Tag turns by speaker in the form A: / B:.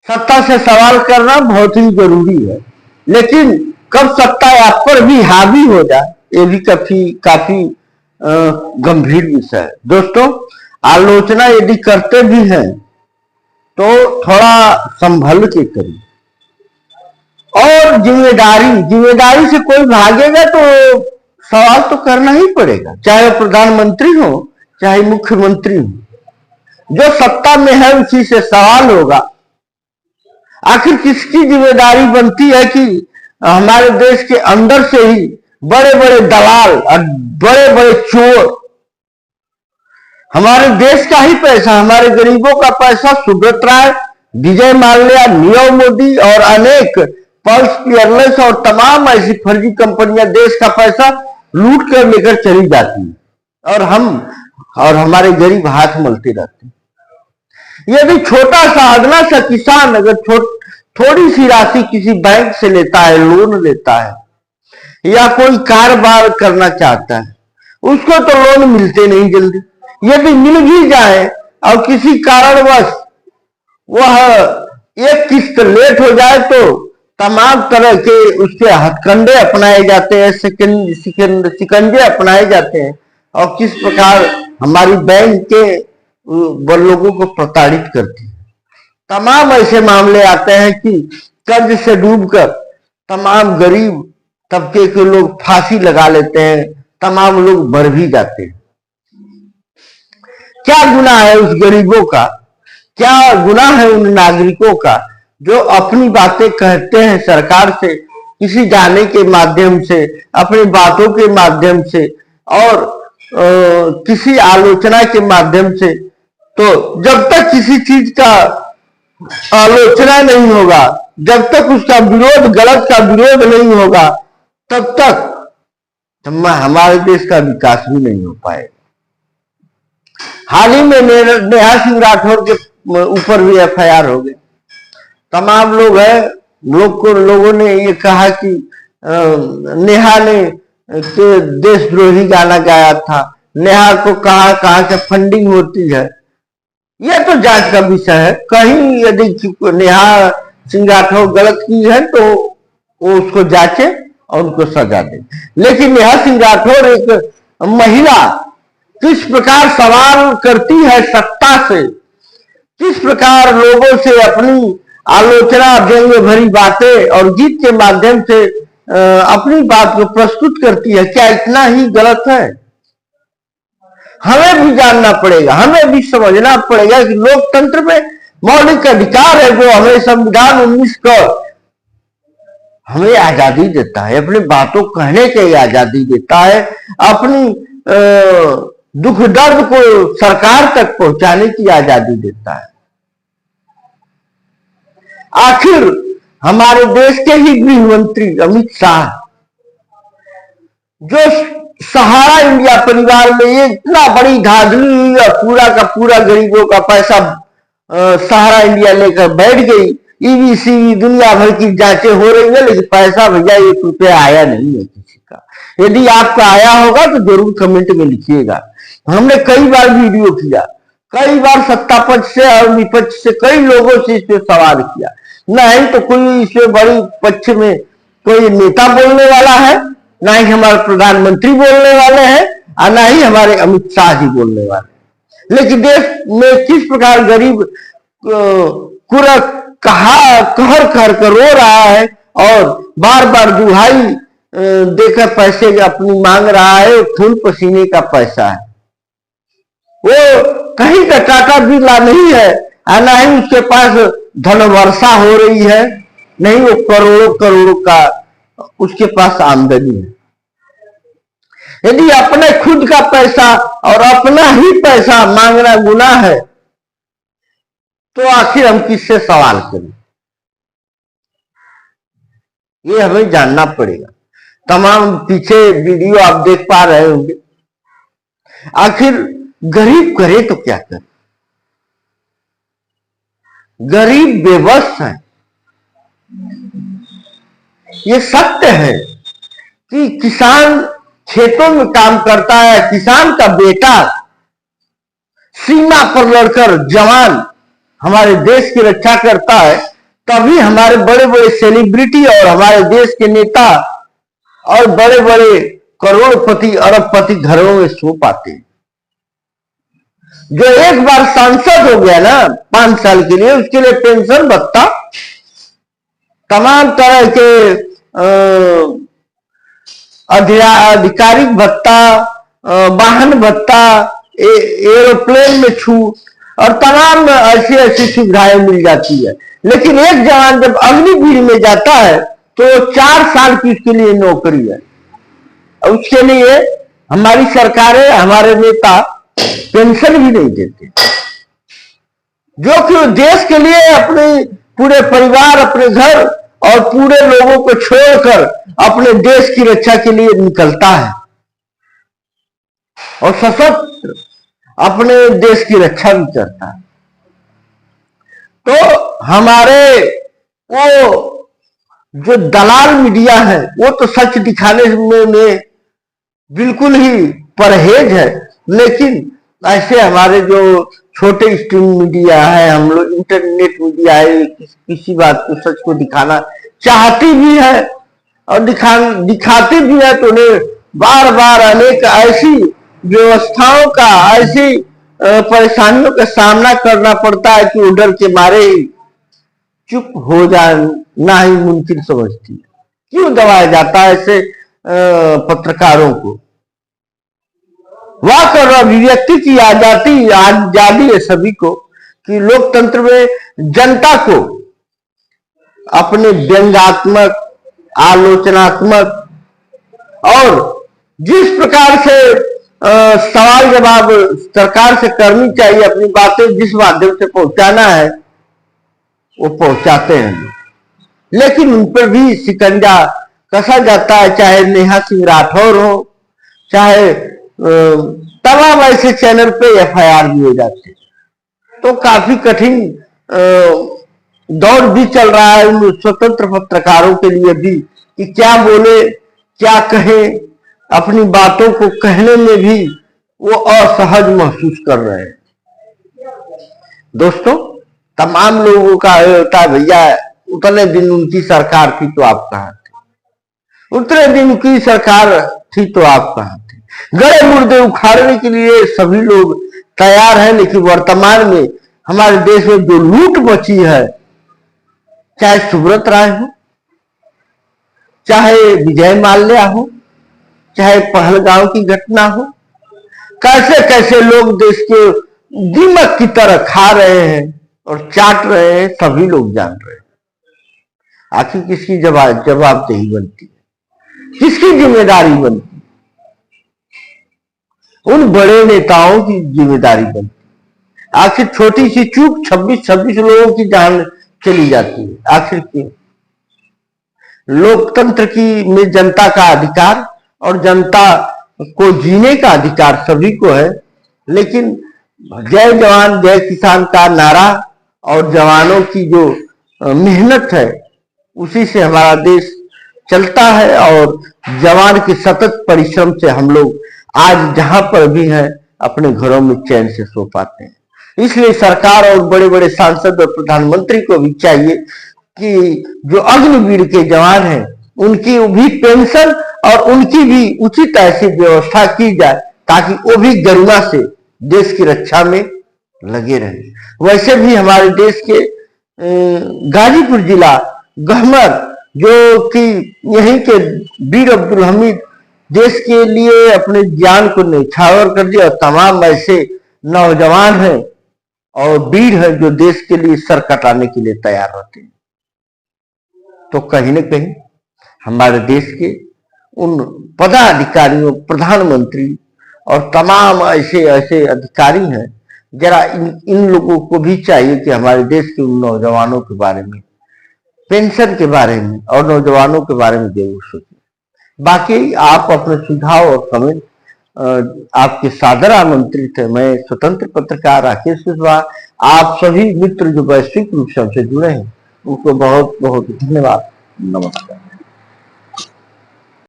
A: सत्ता से सवाल करना बहुत ही जरूरी है, लेकिन कब सत्ता आप पर भी हावी हो जाए ये भी काफी काफी गंभीर विषय है। दोस्तों, आलोचना यदि करते भी हैं तो थोड़ा संभल के करिए, और जिम्मेदारी से कोई भागेगा तो सवाल तो करना ही पड़ेगा, चाहे प्रधानमंत्री हो चाहे मुख्यमंत्री हो। जो सत्ता में है उसी से सवाल होगा। आखिर किसकी जिम्मेदारी बनती है कि हमारे देश के अंदर से ही बड़े बड़े दलाल और बड़े बड़े चोर हमारे देश का ही पैसा, हमारे गरीबों का पैसा, सुब्रत राय, विजय माल्या, नीरव मोदी और अनेक पल्स एयरलाइंस और तमाम ऐसी फर्जी कंपनियां देश का पैसा लूट कर लेकर चली जाती है और हमारे गरीब हाथ मलते रहते हैं। यदि छोटा सा अगला सा किसान अगर थोड़ी सी राशि किसी बैंक से लेता है, लोन लेता है या कोई कारोबार करना चाहता है, उसको तो लोन मिलते नहीं जल्दी। यदि मिल भी जाए और किसी कारणवश वह एक किस्त लेट हो जाए तो तमाम तरह के उसके हथकंडे अपनाए जाते हैं, शिकंजे अपनाए जाते हैं, और किस प्रकार हमारी बैंक के लोगों को प्रताड़ित करती है। तमाम ऐसे मामले आते हैं कि कर्ज से डूबकर तमाम गरीब तबके के लोग फांसी लगा लेते हैं, तमाम लोग मर भी जाते हैं। क्या गुनाह है उस गरीबों का, क्या गुनाह है उन नागरिकों का जो अपनी बातें कहते हैं सरकार से किसी जाने के माध्यम से, अपनी बातों के माध्यम से और किसी आलोचना के माध्यम से। तो जब तक किसी चीज का आलोचना नहीं होगा, जब तक उसका विरोध, गलत का विरोध नहीं होगा, तब तक हमारे देश का विकास भी नहीं हो पाएगा। हाल ही में नेहा सिंह राठौर के ऊपर भी एफआईआर हो गए। तमाम लोग हैं, लोगों ने ये कहा कि नेहा ने देशद्रोही गाना गाया था, नेहा को कहां से फंडिंग होती है, यह तो जांच का विषय है। कहीं यदि नेहा सिंह राठौर गलत की है तो वो उसको जांचे और उनको सजा दे, लेकिन नेहा सिंह राठौर एक महिला किस प्रकार सवाल करती है सत्ता से, किस प्रकार लोगों से अपनी आलोचना, व्यंग भरी बातें और गीत के माध्यम से अपनी बात को प्रस्तुत करती है, क्या इतना ही गलत है? हमें भी जानना पड़ेगा, हमें भी समझना पड़ेगा कि लोकतंत्र में मौलिक अधिकार है जो हमें संविधान 19 का हमें आजादी देता है, अपनी बातों कहने की आजादी देता है, अपनी दुख दर्द को सरकार तक पहुंचाने की आजादी देता है। आखिर हमारे देश के ही गृह मंत्री अमित शाह जो सहारा इंडिया परिवार में ये इतना बड़ी धांधली हुई और पूरा का पूरा गरीबों का पैसा सहारा इंडिया लेकर बैठ गई, ईवी दुनिया भर की जांचें हो रही है, लेकिन पैसा भैया 1 रुपया आया नहीं है किसी का। यदि आपका आया होगा तो जरूर कमेंट में लिखिएगा। हमने कई बार वीडियो किया, कई बार सत्ता पक्ष से और विपक्ष से कई लोगों से इस पे सवाल किया, नहीं तो कोई इससे बड़ी पक्ष में कोई नेता बोलने वाला है, ना ही हमारे प्रधानमंत्री बोलने वाले हैं और ना ही हमारे अमित शाह जी बोलने वाले। लेकिन देश में किस प्रकार गरीब कहर कर रो रहा है और बार बार दुहाई देकर पैसे अपनी मांग रहा है, खून पसीने का पैसा है, वो कहीं का टाटा बिरला नहीं है और ना ही उसके पास धन वर्षा हो रही है, नहीं वो करोड़ों का उसके पास आमदनी है। यदि अपने खुद का पैसा और अपना ही पैसा मांगना गुनाह है तो आखिर हम किससे सवाल करें, ये हमें जानना पड़ेगा। तमाम पीछे वीडियो आप देख पा रहे होंगे। आखिर गरीब करे तो क्या करे? गरीब बेबस है। ये सत्य है कि किसान खेतों में काम करता है, किसान का बेटा सीमा पर लड़कर जवान हमारे देश की रक्षा करता है, तभी हमारे बड़े बड़े सेलिब्रिटी और हमारे देश के नेता और बड़े बड़े करोड़पति अरबपति घरों में सो पाते हैं। जो एक बार सांसद हो गया ना 5 साल के लिए, उसके लिए पेंशन भत्ता, तमाम तरह के आधिकारिक भत्ता, वाहन भत्ता, एरोप्लेन में छूट और तमाम ऐसी ऐसी सुविधाएं मिल जाती है। लेकिन एक जवान जब अग्निवीर में जाता है तो 4 साल की उसके लिए नौकरी है। उसके लिए हमारी सरकारें, हमारे नेता पेंशन भी नहीं देते, जो कि देश के लिए अपने पूरे परिवार, अपने घर और पूरे लोगों को छोड़कर अपने देश की रक्षा के लिए निकलता है और सशस्त्र अपने देश की रक्षा भी करता है। तो हमारे वो जो दलाल मीडिया है वो तो सच दिखाने में बिल्कुल ही परहेज है, लेकिन ऐसे हमारे जो छोटे स्ट्रीम मीडिया है, हम लोग इंटरनेट मीडिया है, किसी बात को सच को दिखाना चाहती भी है और दिखाती भी है, तो उन्हें बार बार अनेक ऐसी व्यवस्थाओं का, ऐसी परेशानियों का सामना करना पड़ता है कि वो डर के मारे ही चुप हो जाना ही मुमकिन समझती है। क्यों दबाया जाता है ऐसे पत्रकारों को? वाक और अभिव्यक्ति की आजादी है सभी को कि लोकतंत्र में जनता को अपने व्यंग्यात्मक, आलोचनात्मक और जिस प्रकार से सवाल जवाब सरकार से करनी चाहिए, अपनी बातें जिस माध्यम से पहुंचाना है वो पहुंचाते हैं, लेकिन उन पर भी शिकंजा कसा जाता है। चाहे नेहा सिंह राठौर हो, चाहे तमाम ऐसे चैनल पे FIR भी हो जाते, तो काफी कठिन दौर भी चल रहा है उन स्वतंत्र पत्रकारों के लिए भी कि क्या बोले, क्या कहे। अपनी बातों को कहने में भी वो असहज महसूस कर रहे हैं। दोस्तों, तमाम लोगों का होता है, भैया उतने दिन उनकी सरकार थी तो आप कहां थे, उतने दिन की सरकार थी तो आप कहां थे। गड़े मुर्दे उखाड़ने के लिए सभी लोग तैयार हैं, लेकिन वर्तमान में हमारे देश में जो लूट मची है, चाहे सुब्रत राय हो, चाहे विजय माल्या हो, चाहे पहलगांव की घटना हो, कैसे कैसे लोग देश के दीमक की तरह खा रहे हैं और चाट रहे हैं, सभी लोग जान रहे हैं। आखिर किसकी जवाबदेही बनती है, किसकी जिम्मेदारी बनती है? उन बड़े नेताओं की जिम्मेदारी बनती है। आखिर छोटी सी चूक 26 लोगों की जान चली जाती है, आखिर क्यों? लोकतंत्र की में जनता का अधिकार और जनता को जीने का अधिकार सभी को है, लेकिन जय जवान जय किसान का नारा और जवानों की जो मेहनत है उसी से हमारा देश चलता है और जवान के सतत परिश्रम से हम लोग आज जहां पर भी हैं अपने घरों में चैन से सो पाते हैं। इसलिए सरकार और बड़े बड़े सांसद और प्रधानमंत्री को भी चाहिए कि जो अग्निवीर के जवान हैं उनकी भी पेंशन और उनकी भी उचित ऐसी व्यवस्था की जाए ताकि वो भी गरिमा से देश की रक्षा में लगे रहें। वैसे भी हमारे देश के गाजीपुर जिला गहमर, जो कि यहीं के वीर अब्दुल हमीद देश के लिए अपने जान को न्यौछावर कर दिया, तमाम ऐसे नौजवान हैं और वीर हैं जो देश के लिए सर कटाने के लिए तैयार होते हैं। तो कहीं न कहीं हमारे देश के उन पदाधिकारियों, प्रधानमंत्री और तमाम ऐसे ऐसे अधिकारी हैं, जरा इन लोगों को भी चाहिए कि हमारे देश के उन नौजवानों के बारे में, पेंशन के बारे में और नौजवानों के बारे में जरूर सोचें। बाकी आप अपने सुझाव और कमेंट आपके सादर आमंत्रित है। मैं स्वतंत्र पत्रकार राकेश कुशवाहा, आप सभी मित्र जो वैश्विक रूप से हमसे जुड़े हैं उनको बहुत बहुत धन्यवाद। नमस्कार।